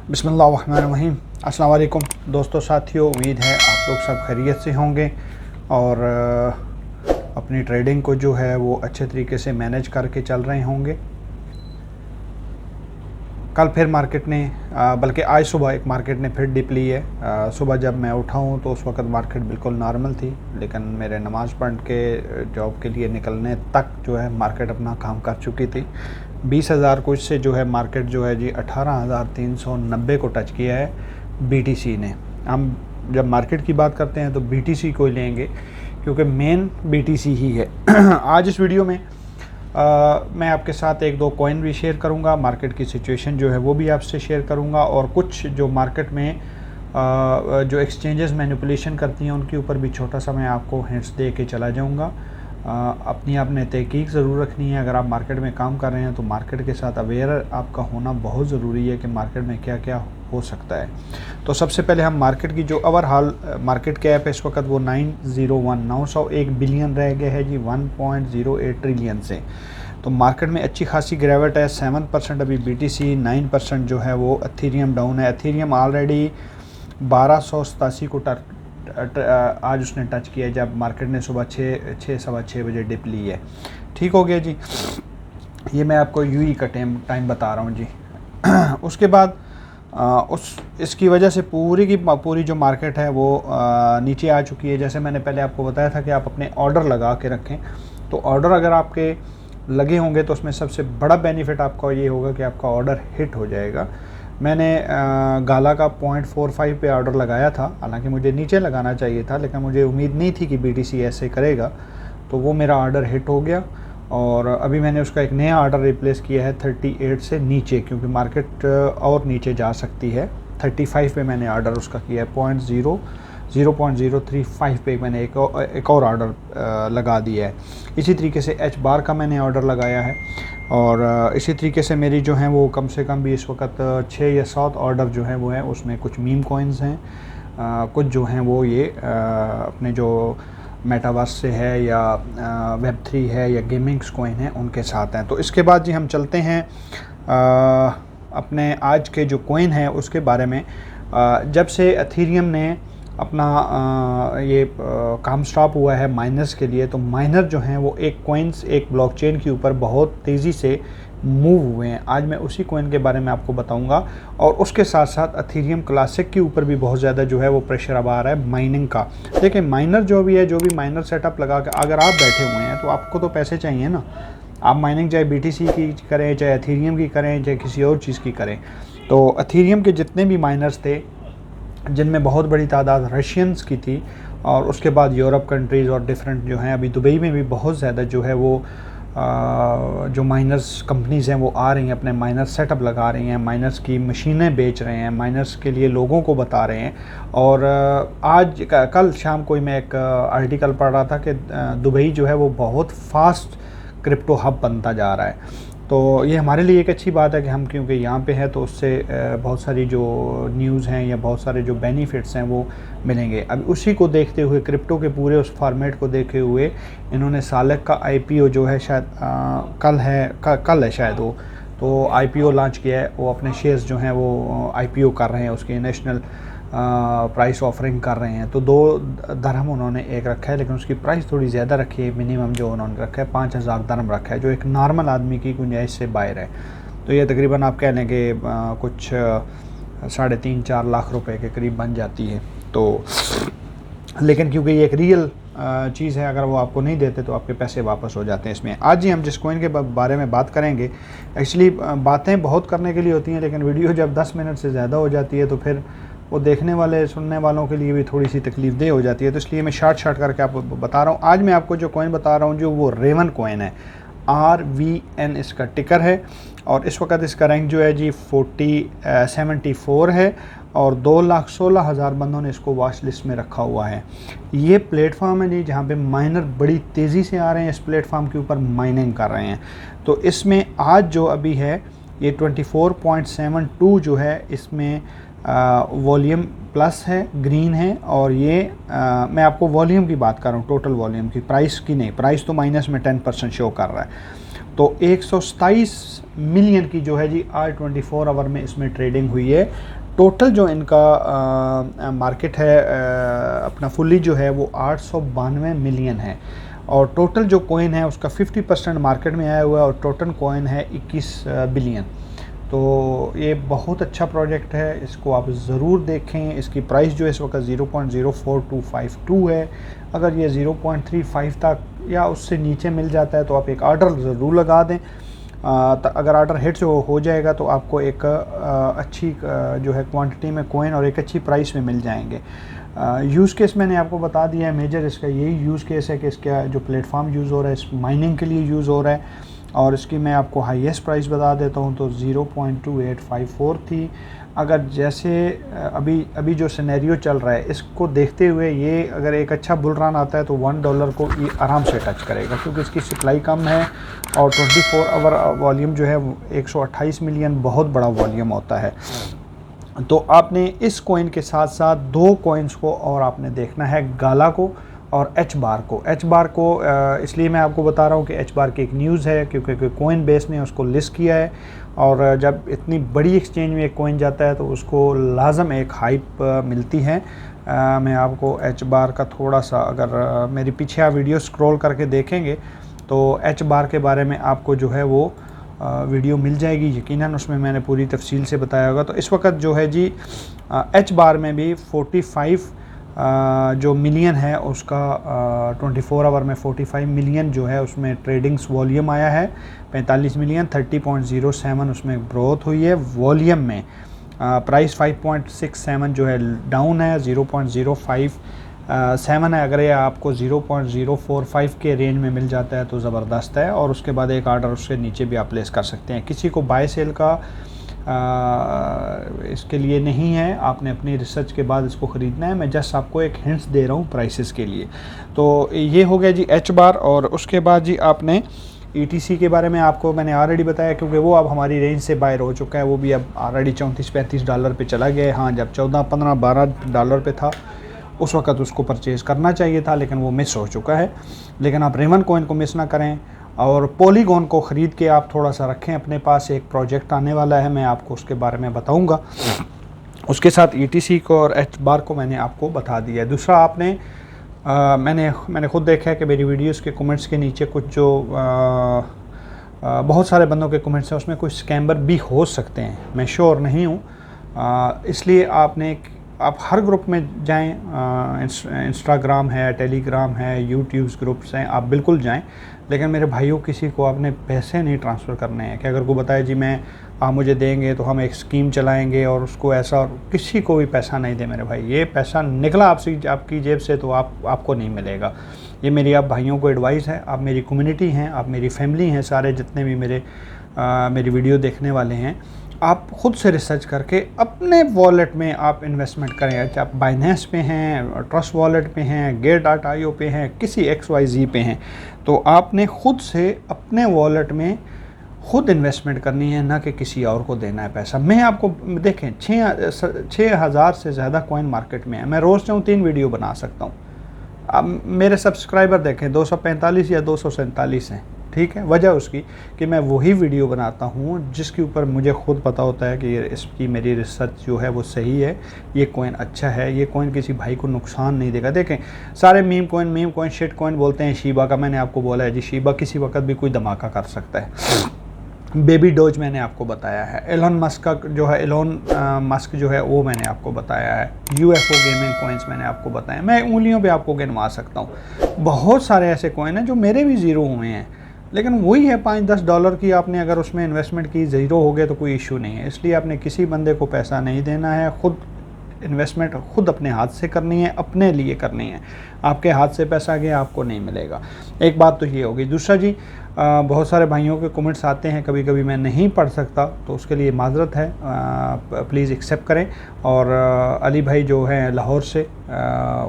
बिस्मिल्लाहिर्रहमानिर्रहीम। अस्सलाम वालेकुम दोस्तों, साथियों, उम्मीद है आप लोग सब खैरियत से होंगे और अपनी ट्रेडिंग को जो है वो अच्छे तरीके से मैनेज करके चल रहे होंगे। कल फिर मार्केट ने बल्कि आज सुबह एक मार्केट ने फिर डिप ली है। सुबह जब मैं उठा हूँ तो उस वक्त मार्केट बिल्कुल नॉर्मल थी, लेकिन मेरे नमाज़ पढ़ के जॉब के लिए निकलने तक जो है मार्केट अपना काम कर चुकी थी। 20,000 कुछ से जो है मार्केट जो है जी 18,390 को टच किया है BTC ने। हम जब मार्केट की बात करते हैं तो BTC को ही लेंगे क्योंकि मेन BTC ही है। आज इस वीडियो में मैं आपके साथ एक दो कॉइन भी शेयर करूंगा, मार्केट की सिचुएशन जो है वो भी आपसे शेयर करूंगा और कुछ जो मार्केट में जो एक्सचेंजेस मैनिपुलेशन करती हैं उनके ऊपर भी छोटा सा मैं आपको हिंट्स दे के चला जाऊंगा। अपनी आपने तहकीक ज़रूर रखनी है। अगर आप मार्केट में काम कर रहे हैं तो मार्केट के साथ अवेयर आपका होना बहुत ज़रूरी है कि मार्केट में क्या क्या हो सकता है। तो सबसे पहले हम मार्केट की जो ओवरऑल मार्केट कैप है इस वक्त वो 901 बिलियन रह गया है जी 1.08 ट्रिलियन से। तो मार्केट में अच्छी खासी गिरावट है। 7% अभी BTC, 9% जो है वो एथेरियम डाउन है। एथेरियम ऑलरेडी 1287 को आज उसने टच किया जब मार्केट ने सुबह 6 बजे डिप ली है। ठीक हो गया जी। ये मैं आपको UAE का टाइम बता रहा हूँ जी। उसके बाद इसकी वजह से पूरी की पूरी जो मार्केट है वो नीचे आ चुकी है। जैसे मैंने पहले आपको बताया था कि आप अपने ऑर्डर लगा के रखें, तो ऑर्डर अगर आपके लगे होंगे तो उसमें सबसे बड़ा बेनिफिट आपका ये होगा कि आपका ऑर्डर हिट हो जाएगा। मैंने गाला का 0.45 पे ऑर्डर लगाया था, हालांकि मुझे नीचे लगाना चाहिए था, लेकिन मुझे उम्मीद नहीं थी कि BTC ऐसे करेगा, तो वो मेरा ऑर्डर हिट हो गया। और अभी मैंने उसका एक नया ऑर्डर रिप्लेस किया है 38 से नीचे, क्योंकि मार्केट और नीचे जा सकती है। 35 पे मैंने ऑर्डर उसका किया है। 0.035 पे मैंने एक और ऑर्डर लगा दिया है। इसी तरीके से H बार का मैंने ऑर्डर लगाया है और इसी तरीके से मेरी जो हैं वो कम से कम भी इस वक्त 6 या 7 ऑर्डर जो हैं वो हैं। उसमें कुछ मीम कॉइन्स हैं, कुछ जो हैं वो ये अपने जो मेटावर्स से है या Web3 है या गेमिंग्स कॉइन है उनके साथ हैं। तो इसके बाद जी हम चलते हैं अपने आज के जो कॉइन है उसके बारे में। जब से एथेरियम ने अपना ये काम स्टॉप हुआ है माइनर्स के लिए, तो माइनर जो हैं वो एक कॉइन्स एक ब्लॉकचेन के ऊपर बहुत तेज़ी से मूव हुए हैं। आज मैं उसी कॉइन के बारे में आपको बताऊंगा और उसके साथ साथ एथेरियम क्लासिक के ऊपर भी बहुत ज़्यादा जो है वो प्रेशर अब आ रहा है माइनिंग का। देखिए माइनर जो भी है, जो भी माइनर सेटअप लगा के अगर आप बैठे हुए हैं तो आपको तो पैसे चाहिए ना। आप माइनिंग चाहे BTC की करें, चाहे एथेरियम की करें, चाहे किसी और चीज़ की करें। तो एथेरियम के जितने भी माइनर्स थे, जिनमें बहुत बड़ी तादाद रशियंस की थी और उसके बाद यूरोप कंट्रीज़ और डिफरेंट जो हैं, अभी दुबई में भी बहुत ज़्यादा जो है वो जो माइनर्स कंपनीज़ हैं वो आ रही हैं, अपने माइनर सेटअप लगा रही हैं, माइनर्स की मशीनें बेच रहे हैं, माइनर्स के लिए लोगों को बता रहे हैं। और कल शाम को ही मैं एक आर्टिकल पढ़ रहा था कि दुबई जो है वो बहुत फास्ट क्रिप्टो हब बनता जा रहा है। तो ये हमारे लिए एक अच्छी बात है कि हम क्योंकि यहाँ पे हैं तो उससे बहुत सारी जो न्यूज़ हैं या बहुत सारे जो बेनिफिट्स हैं वो मिलेंगे। अब उसी को देखते हुए, क्रिप्टो के पूरे उस फॉर्मेट को देखते हुए, इन्होंने सालक का IPO जो है शायद कल है शायद वो, तो IPO लॉन्च किया है। वो अपने शेयर्स जो हैं वो IPO कर रहे हैं, उसकी नेशनल प्राइस ऑफरिंग कर रहे हैं। तो 2 दरहम उन्होंने एक रखा है, लेकिन उसकी प्राइस थोड़ी ज़्यादा रखी है। मिनिमम जो उन्होंने रखा है 5,000 दरहम रखा है, जो एक नॉर्मल आदमी की गुंजाइश से बाहर है। तो ये तकरीबन आप कह लें कि कुछ 3.5-4 लाख रुपए के करीब बन जाती है। तो लेकिन क्योंकि ये एक रियल चीज़ है, अगर वो आपको नहीं देते तो आपके पैसे वापस हो जाते हैं इसमें। आज ही हम जिस कॉइन के बारे में बात करेंगे, एक्चुअली बातें बहुत करने के लिए होती हैं, लेकिन वीडियो जब 10 मिनट से ज़्यादा हो जाती है तो फिर वो देखने वाले सुनने वालों के लिए भी थोड़ी सी तकलीफ़देह हो जाती है। तो इसलिए मैं शार्ट करके आपको बता रहा हूँ। आज मैं आपको जो कॉइन बता रहा हूँ जो वो रेवन कॉइन है, RVN इसका टिकर है और इस वक्त इसका रैंक जो है जी 74 है और 2,16,000 बंदों ने इसको वॉच लिस्ट में रखा हुआ है। ये प्लेटफॉर्म है जी जहाँ पे माइनर बड़ी तेज़ी से आ रहे हैं, इस प्लेटफॉर्म के ऊपर माइनिंग कर रहे हैं। तो इसमें आज जो अभी है ये 24.72 जो है, इसमें वॉल्यूम प्लस है, ग्रीन है। और ये मैं आपको वॉल्यूम की बात कर रहा हूँ, टोटल वॉल्यूम की, प्राइस की नहीं। प्राइस तो माइनस में 10% शो कर रहा है। तो 127 मिलियन की जो है जी आज 24 आवर में इसमें ट्रेडिंग हुई है। टोटल जो इनका मार्केट है अपना फुल्ली जो है वो 892 मिलियन है, और टोटल जो कॉइन है उसका 50% मार्केट में आया हुआ है, और टोटल कॉइन है 21 बिलियन। तो ये बहुत अच्छा प्रोजेक्ट है, इसको आप ज़रूर देखें। इसकी प्राइस जो है इस वक्त 0.04252 है। अगर ये 0.35 तक या उससे नीचे मिल जाता है तो आप एक ऑर्डर ज़रूर लगा दें। अगर ऑर्डर हिट हो जाएगा तो आपको एक अच्छी जो है क्वांटिटी में कॉइन और एक अच्छी प्राइस में मिल जाएंगे। यूज़ केस मैंने आपको बता दिया है, मेजर इसका यही यूज़ केस है कि इसका जो प्लेटफॉर्म यूज़ हो रहा है इस माइनिंग के लिए यूज़ हो रहा है, और इसकी मैं आपको हाईएस्ट प्राइस बता देता हूँ तो 0.2854 थी। अगर जैसे अभी जो सिनेरियो चल रहा है इसको देखते हुए ये अगर एक अच्छा बुल रन आता है तो $1 को ये आराम से टच करेगा, क्योंकि इसकी सप्लाई कम है और 24 आवर वॉल्यूम जो है 128 मिलियन बहुत बड़ा वॉल्यूम होता है। तो आपने इस कॉइन के साथ साथ दो कॉइन्स को और आपने देखना है, गाला को और एच बार को। एच बार को इसलिए मैं आपको बता रहा हूँ कि एच बार की एक न्यूज़ है, क्योंकि कोइन बेस ने उसको लिस्ट किया है, और जब इतनी बड़ी एक्सचेंज में एक कॉइन जाता है तो उसको लाजम एक हाइप मिलती है। मैं आपको एच बार का थोड़ा सा, अगर मेरी पीछे आप वीडियो स्क्रॉल करके देखेंगे तो एच बार के बारे में आपको जो है वो वीडियो मिल जाएगी, यकीनन उसमें मैंने पूरी तफसील से बताया होगा। तो इस वक्त जो है जी एच बार में भी 45 जो मिलियन है उसका 24 आवर में 45 मिलियन जो है उसमें ट्रेडिंग्स वॉल्यूम आया है। 45 मिलियन 30.07 उसमें ग्रोथ हुई है वॉल्यूम में। प्राइस 5.67 जो है डाउन है, 0.057 है। अगर ये आपको 0.045 के रेंज में मिल जाता है तो ज़बरदस्त है, और उसके बाद एक ऑर्डर उससे नीचे भी आप प्लेस कर सकते हैं। किसी को बाय सेल का इसके लिए नहीं है, आपने अपनी रिसर्च के बाद इसको ख़रीदना है। मैं जस्ट आपको एक हिंट्स दे रहा हूँ प्राइसेस के लिए। तो ये हो गया जी एच बार, और उसके बाद जी आपने ETC के बारे में आपको मैंने ऑलरेडी बताया, क्योंकि वो अब हमारी रेंज से बाहर हो चुका है, वो भी अब ऑलरेडी $34-35 पे चला गया है। हाँ, जब $14-15-12 पे था उस वक्त उसको परचेज़ करना चाहिए था, लेकिन वो मिस हो चुका है। लेकिन आप रेमन कॉइन को मिस ना करें, और पॉलीगॉन को ख़रीद के आप थोड़ा सा रखें अपने पास। एक प्रोजेक्ट आने वाला है, मैं आपको उसके बारे में बताऊंगा। उसके साथ ETC को और एच बार को मैंने आपको बता दिया है। दूसरा, आपने मैंने खुद देखा है कि मेरी वीडियोस के कमेंट्स के नीचे कुछ जो बहुत सारे बंदों के कमेंट्स हैं उसमें कुछ स्कैमर भी हो सकते हैं, मैं श्योर नहीं हूँ। इसलिए आप हर ग्रुप में जाएं, इंस्टाग्राम है, टेलीग्राम है, यूट्यूब ग्रुप्स हैं, आप बिल्कुल जाएं। लेकिन मेरे भाइयों, किसी को आपने पैसे नहीं ट्रांसफ़र करने हैं कि अगर कोई बताए जी आप मुझे देंगे तो हम एक स्कीम चलाएंगे और उसको ऐसा, और किसी को भी पैसा नहीं दे मेरे भाई। ये पैसा निकला आपकी जेब से तो आपको नहीं मिलेगा। ये मेरी आप भाइयों को एडवाइस है। आप मेरी कम्युनिटी हैं, आप मेरी फैमिली हैं, सारे जितने भी मेरी वीडियो देखने वाले हैं, आप ख़ुद से रिसर्च करके अपने वॉलेट में आप इन्वेस्टमेंट करें। चाहे आप बाइनेंस पे हैं, ट्रस्ट वॉलेट पे हैं, Get.io पे हैं, किसी XYZ पे हैं, तो आपने ख़ुद से अपने वॉलेट में ख़ुद इन्वेस्टमेंट करनी है, ना कि किसी और को देना है पैसा। मैं आपको देखें 6,000 से ज़्यादा कॉइन मार्केट में है। मैं रोज़ चाहूँ 3 वीडियो बना सकता हूँ। अब मेरे सब्सक्राइबर देखें 245 या 247 हैं, ठीक है। वजह उसकी कि मैं वही वीडियो बनाता हूँ जिसके ऊपर मुझे खुद पता होता है कि इसकी मेरी रिसर्च जो है वो सही है, ये कॉइन अच्छा है, ये कॉइन किसी भाई को नुकसान नहीं देगा। देखें, सारे मीम कॉइन शिट कॉइन बोलते हैं। शीबा का मैंने आपको बोला है जी, शीबा किसी वक्त भी कोई धमाका कर सकता है। बेबी डोज मैंने आपको बताया है। एलोन मस्क का जो है, मस्क जो है वो मैंने आपको बताया है। UFO गेमिंग कॉइन्स मैंने आपको बताया। मैं उंगलियों पे आपको गिनवा सकता हूँ। बहुत सारे ऐसे कॉइन हैं जो मेरे भी ज़ीरो हुए हैं, लेकिन वही है $5-10 की आपने अगर उसमें इन्वेस्टमेंट की, ज़ीरो हो गए तो कोई इशू नहीं है। इसलिए आपने किसी बंदे को पैसा नहीं देना है, ख़ुद इन्वेस्टमेंट खुद अपने हाथ से करनी है, अपने लिए करनी है। आपके हाथ से पैसा गया आपको नहीं मिलेगा। एक बात तो ये होगी। दूसरा जी, बहुत सारे भाइयों के कमेंट्स आते हैं, कभी कभी मैं नहीं पढ़ सकता तो उसके लिए माजरत है, प्लीज़ एक्सेप्ट करें। और अली भाई जो हैं लाहौर से,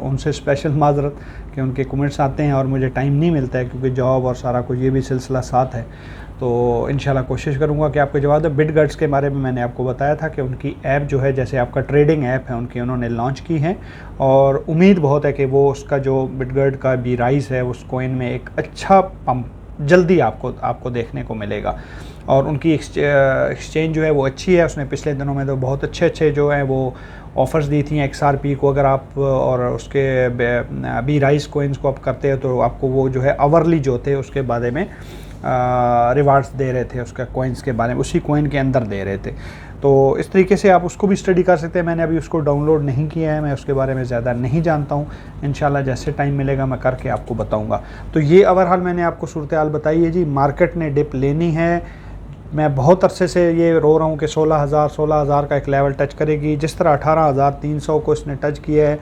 उनसे स्पेशल माजरत कि उनके कमेंट्स आते हैं और मुझे टाइम नहीं मिलता है, क्योंकि जॉब और सारा कुछ ये भी सिलसिला साथ है। तो इंशाल्लाह कोशिश करूँगा कि आपको जवाब दे। बिटगट्स के बारे में मैंने आपको बताया था कि उनकी ऐप जो है, जैसे आपका ट्रेडिंग ऐप है उनकी, उन्होंने लॉन्च की है, और उम्मीद बहुत है कि वो उसका जो बिटगट का भी राइस है उस कॉइन में एक अच्छा पंप जल्दी आपको देखने को मिलेगा। और उनकी एक्सचेंज जो है वो अच्छी है। उसने पिछले दिनों में तो बहुत अच्छे जो हैं वो ऑफ़र्स दी थी XRP को। अगर आप और उसके बी राइस कोइंस को आप करते हो तो आपको वो जो है आवरली जो थे उसके बारे में रिवार्ड्स दे रहे थे, उसका कोइंस के बारे में, उसी कोइन के अंदर दे रहे थे। तो इस तरीके से आप उसको भी स्टडी कर सकते हैं। मैंने अभी उसको डाउनलोड नहीं किया है, मैं उसके बारे में ज़्यादा नहीं जानता हूँ। इंशाल्लाह जैसे टाइम मिलेगा मैं करके आपको बताऊँगा। तो ये ओवरऑल मैंने आपको सूरत हाल बताई है जी। मार्केट ने डिप लेनी है। मैं बहुत अरसे से ये रो रहा हूँ कि 16,000 का एक लेवल टच करेगी। जिस तरह 18,300 को इसने टच किया है,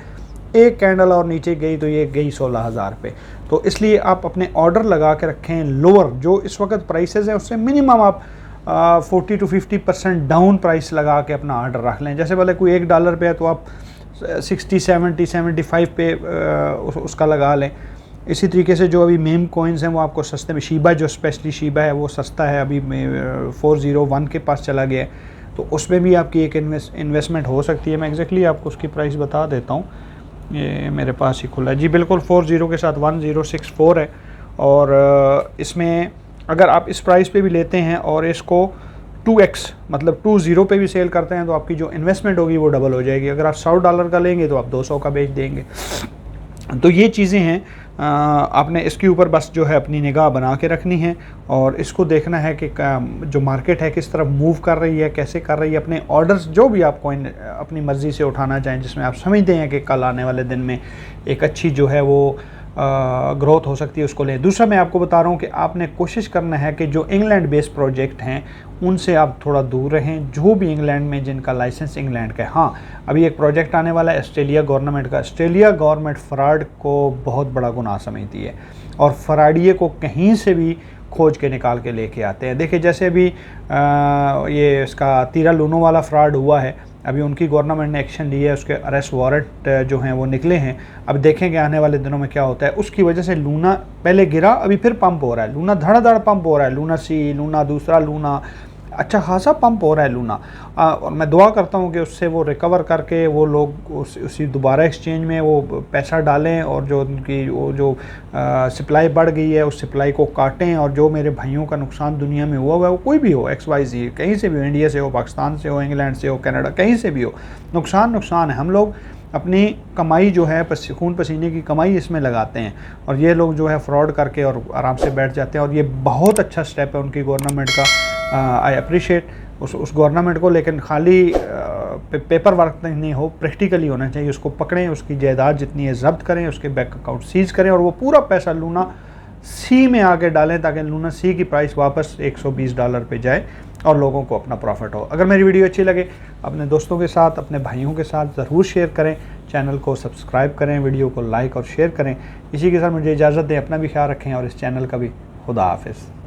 एक कैंडल और नीचे गई तो ये गई 16,000 पे। तो इसलिए आप अपने ऑर्डर लगा के रखें लोअर, जो इस वक्त प्राइसेस हैं उससे मिनिमम आप 40 to 50% डाउन प्राइस लगा के अपना ऑर्डर रख लें। जैसे भले कोई $1 पे है तो आप 60, 70, 75 पे उसका लगा लें। इसी तरीके से जो अभी मेम कॉइन्स हैं वो आपको सस्ते में, शीबा जो स्पेशली शीबा है वो सस्ता है, अभी 401 के पास चला गया है, तो उसमें भी आपकी एक इन्वेस्टमेंट हो सकती है। मैं एग्जैक्टली आपको उसकी प्राइस बता देता हूँ, ये मेरे पास ही खुला है जी, बिल्कुल 40 के साथ 1064 है। और इसमें अगर आप इस प्राइस पे भी लेते हैं और इसको 2x मतलब 20 पे भी सेल करते हैं तो आपकी जो इन्वेस्टमेंट होगी वो डबल हो जाएगी। अगर आप $100 का लेंगे तो आप 200 का बेच देंगे। तो ये चीज़ें हैं, आपने इसके ऊपर बस जो है अपनी निगाह बना के रखनी है और इसको देखना है कि जो मार्केट है किस तरफ मूव कर रही है, कैसे कर रही है। अपने ऑर्डर्स जो भी आप कोइन अपनी मर्ज़ी से उठाना चाहें, जिसमें आप समझते हैं कि कल आने वाले दिन में एक अच्छी जो है वो ग्रोथ हो सकती है, उसको लें। दूसरा मैं आपको बता रहा हूँ कि आपने कोशिश करना है कि जो इंग्लैंड बेस्ड प्रोजेक्ट हैं उनसे आप थोड़ा दूर रहें, जो भी इंग्लैंड में जिनका लाइसेंस इंग्लैंड का है। हाँ, अभी एक प्रोजेक्ट आने वाला है ऑस्ट्रेलिया गवर्नमेंट का। ऑस्ट्रेलिया गवर्नमेंट फ्रॉड को बहुत बड़ा गुनाह समझती है और फ्रॉडिये को कहीं से भी खोज के निकाल के लेके आते हैं। देखिए जैसे अभी ये इसका तीरा लूनो वाला फ्रॉड हुआ है, अभी उनकी गवर्नमेंट ने एक्शन लिया है, उसके अरेस्ट वारंट जो हैं वो निकले हैं। अब देखेंगे आने वाले दिनों में क्या होता है। उसकी वजह से लूना पहले गिरा, अभी फिर पंप हो रहा है, लूना धड़ाधड़ पंप हो रहा है, लूना सी, लूना दूसरा लूना, अच्छा खासा पंप हो रहा है लूना। और मैं दुआ करता हूँ कि उससे वो रिकवर करके वो लोग उसी दोबारा एक्सचेंज में वो पैसा डालें और जो उनकी वो जो सप्लाई बढ़ गई है उस सप्लाई को काटें। और जो मेरे भाइयों का नुकसान दुनिया में हुआ है वो कोई भी हो, XYZ, कहीं से भी हो, इंडिया से हो, पाकिस्तान से हो, इंग्लैंड से हो, कनाडा, कहीं से भी हो, नुकसान है। हम लोग अपनी कमाई जो है खून पसीने की कमाई इसमें लगाते हैं और ये लोग जो है फ्रॉड करके और आराम से बैठ जाते हैं। और ये बहुत अच्छा स्टेप है उनकी गवर्नमेंट का, आई अप्रिशिएट उस गवर्नमेंट को। लेकिन खाली पेपर वर्क नहीं हो, प्रैक्टिकली होना चाहिए। उसको पकड़ें, उसकी जायदाद जितनी है जब्त करें, उसके बैंक अकाउंट सीज करें और वो पूरा पैसा लूना सी में आके डालें ताकि लूना सी की प्राइस वापस $120 पे जाए और लोगों को अपना प्रॉफिट हो। अगर मेरी वीडियो अच्छी लगे अपने दोस्तों के साथ, अपने भाइयों के साथ ज़रूर शेयर करें, चैनल को सब्सक्राइब करें, वीडियो को लाइक और शेयर करें। इसी के साथ मुझे इजाज़त दें, अपना भी ख्याल रखें और इस चैनल का भी। खुदा हाफिज़।